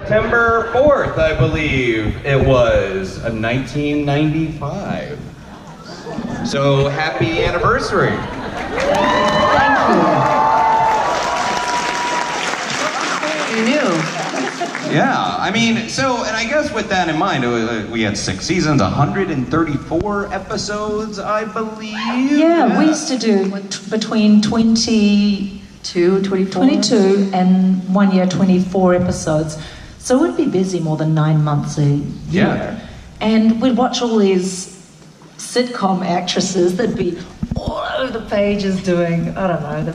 September 4th, I believe it was, 1995. So happy anniversary. Thank you. You knew. Yeah, I mean, so, and I guess with that in mind, we had 6 seasons, 134 episodes, I believe. Yeah, we used to do between 22 and 1 year, 24 episodes. So we'd be busy more than 9 months a year. Yeah. And we'd watch all these sitcom actresses that'd be all over the pages doing, I don't know,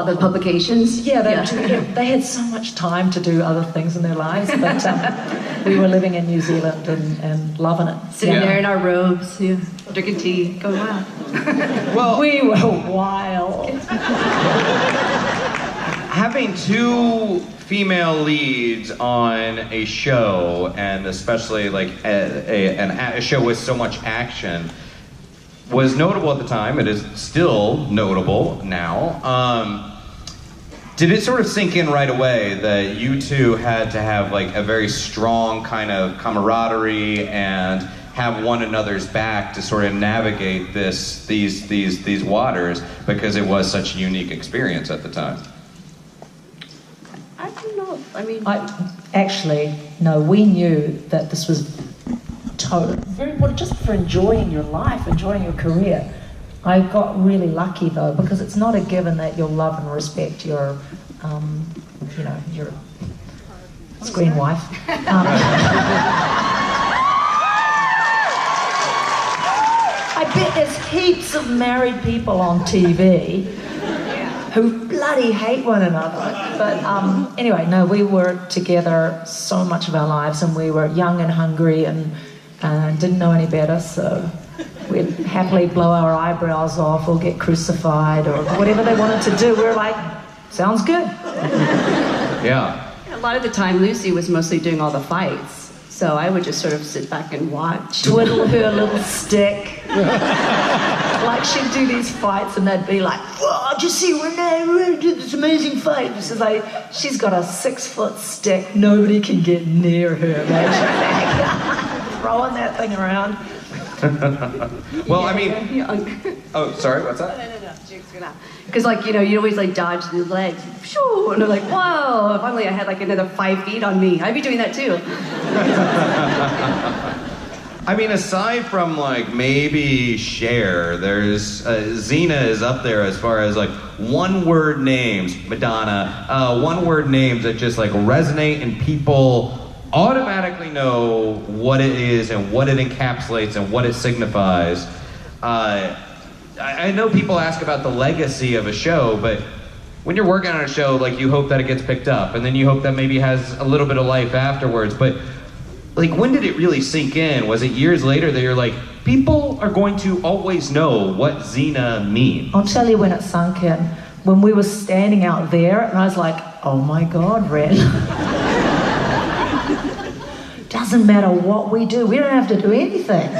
the publications? they had so much time to do other things in their lives, but we were living in New Zealand and loving it. Sitting there in our robes, drinking tea, going, wow. Well, we were wild. having 2 female leads on a show, and especially like a show with so much action, was notable at the time. It is still notable now. Did it sort of sink in right away that you two had to have like a very strong kind of camaraderie and have one another's back to sort of navigate these waters, because it was such a unique experience at the time? I don't know. I mean, No, we knew that this was very important just for enjoying your life, enjoying your career. I got really lucky though, because it's not a given that you'll love and respect your, your screen wife. I bet there's heaps of married people on TV who bloody hate one another. But anyway, no, we were together so much of our lives, and we were young and hungry and didn't know any better, so we'd happily blow our eyebrows off or get crucified or whatever they wanted to do. We were like, sounds good. Yeah. a lot of the time Lucy was mostly doing all the fights. So I would just sort of sit back and watch. Twiddle her little stick. Like she'd do these fights and they'd be like, whoa, did you see Renee did this amazing fight? This is like, she's got a 6-foot stick. Nobody can get near her, man. She's like, throwing that thing around. Well, I mean, oh, sorry, what's that? No. Because, like, you know, you always, like, dodge the legs. Phew, and they're like, whoa, if only I had, like, another 5 feet on me. I'd be doing that, too. I mean, aside from, like, maybe Cher, there's, Xena is up there as far as, like, one-word names, Madonna, one-word names that just, like, resonate and people automatically know what it is and what it encapsulates and what it signifies. I know people ask about the legacy of a show, but when you're working on a show, like, you hope that it gets picked up, and then you hope that maybe has a little bit of life afterwards. But, like, when did it really sink in? Was it years later that you're like, people are going to always know what Xena means? I'll tell you when it sunk in. When we were standing out there, and I was like, oh my God, Ren. Doesn't matter what we do, we don't have to do anything.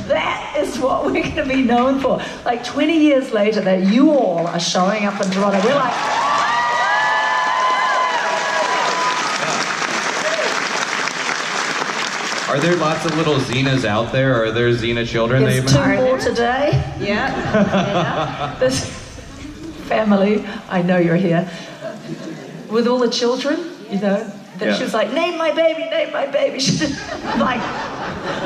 That is what we're going to be known for. Like 20 years later, that you all are showing up in Toronto, we're like... Are there lots of little Xenas out there? Are there Xena children? There's 2 more today. Yeah. This family, I know you're here, with all the children, you know, that she was like, name my baby, name my baby. I'm like,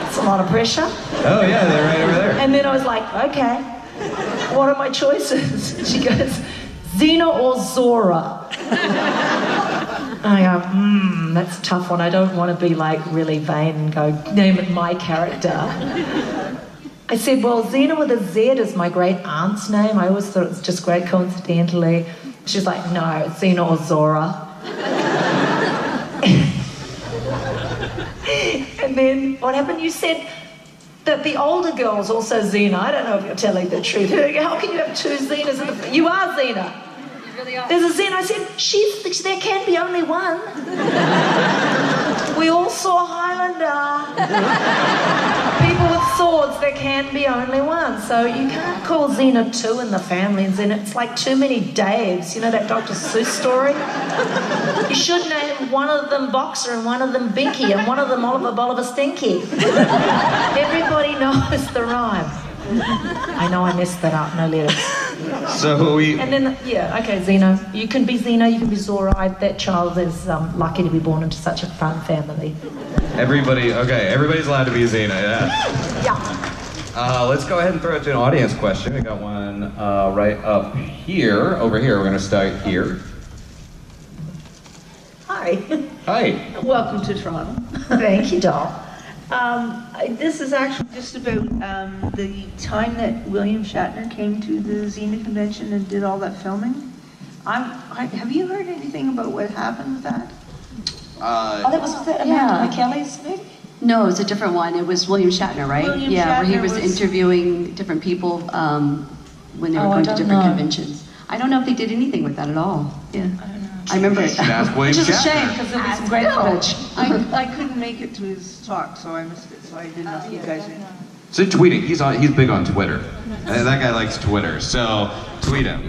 it's a lot of pressure. Oh yeah, they're right over there. And then I was like, okay, what are my choices? She goes, Xena or Zora? I go, that's a tough one. I don't want to be like really vain and go, name it my character. I said, well, Xena with a Z is my great aunt's name. I always thought it was just great coincidentally. She's like, no, it's Xena or Zora. And then what happened? You said that the older girl's also Xena. I don't know if you're telling the truth. How can you have 2 Xenas? You are Xena. Really are. There's a Xena. I said, there can be only one. We all saw Highlander. People with swords, there can be only one. So you can't call Xena two in the family, and Xena, it's like too many Daves. You know that Dr. Seuss story? You should name one of them Boxer and one of them Binky and one of them Oliver Bolivar Stinky. Everybody knows the rhyme. I know I messed that up, no lyrics. So we. And then, yeah, okay, Xena. You can be Xena, you can be Zora. That child is lucky to be born into such a fun family. Everybody's allowed to be Xena, yeah. Yeah. Let's go ahead and throw it to an audience question. We got one right up here. Over here, we're going to start here. Hi. Hi. Welcome to Toronto. Thank you, doll. This is actually just about the time that William Shatner came to the Xena convention and did all that filming. Have you heard anything about what happened with that? Oh, that was Amanda McKelly's movie? No, it was a different one. It was William Shatner, right? William where he Shatner was was- interviewing different people when they were Oh, I going to don't different know. conventions. I don't know if they did anything with that at all. Yeah. I remember it. You should ask William Which is a Shatner. shame, because there was some great footage. I couldn't make it to his talk, so I missed it. So I didn't know if you guys knew. So tweeting. He's big on Twitter. That guy likes Twitter. So tweet him.